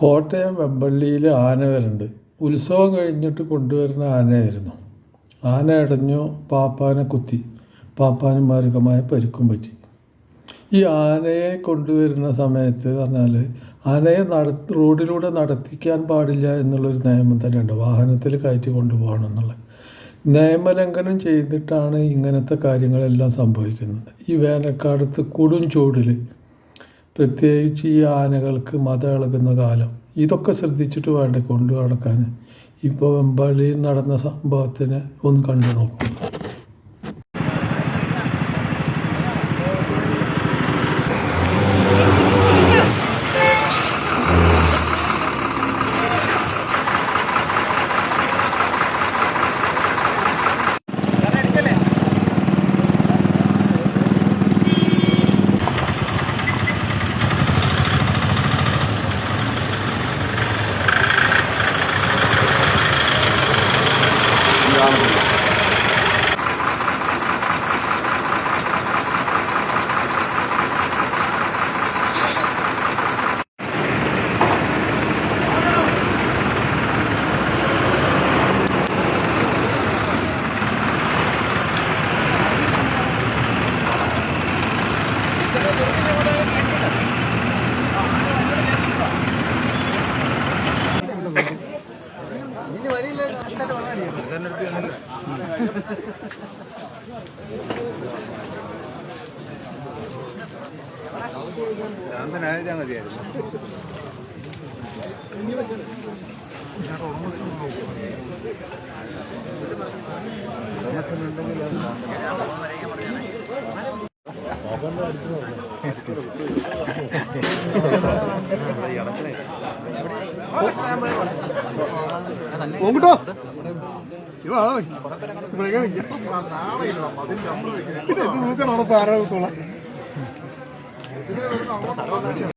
കോട്ടയം വെമ്പള്ളിയിൽ ആന വരുന്നുണ്ട്. ഉത്സവം കഴിഞ്ഞിട്ട് കൊണ്ടുവരുന്ന ആനയായിരുന്നു. ആന ഇടഞ്ഞു, പാപ്പാനെ കുത്തി, പാപ്പാന് മാരകമായ പരിക്കും പറ്റി. ഈ ആനയെ കൊണ്ടുവരുന്ന സമയത്ത് പറഞ്ഞാൽ ആനയെ റോഡിലൂടെ നടത്തിക്കാൻ പാടില്ല എന്നുള്ളൊരു നിയമം തന്നെയുണ്ട്. വാഹനത്തിൽ കയറ്റി കൊണ്ടുപോകണം എന്നുള്ള നിയമലംഘനം ചെയ്തിട്ടാണ് ഇങ്ങനത്തെ കാര്യങ്ങളെല്ലാം സംഭവിക്കുന്നത്. ഈ വേനൽക്കാലത്ത് കൊടും ചൂടിൽ പ്രത്യേകിച്ച് ഈ ആനകൾക്ക് മദ ഇളകുന്ന കാലം, ഇതൊക്കെ ശ്രദ്ധിച്ചിട്ട് വേണ്ടേ കൊണ്ടു നടക്കാൻ. ഇപ്പോൾ വെമ്പാളിയിൽ നടന്ന സംഭവത്തിനെ ഒന്ന് കണ്ടു നോക്കും. ശാന്തനായാൽ മതിയായിരുന്നു. നോക്കണം.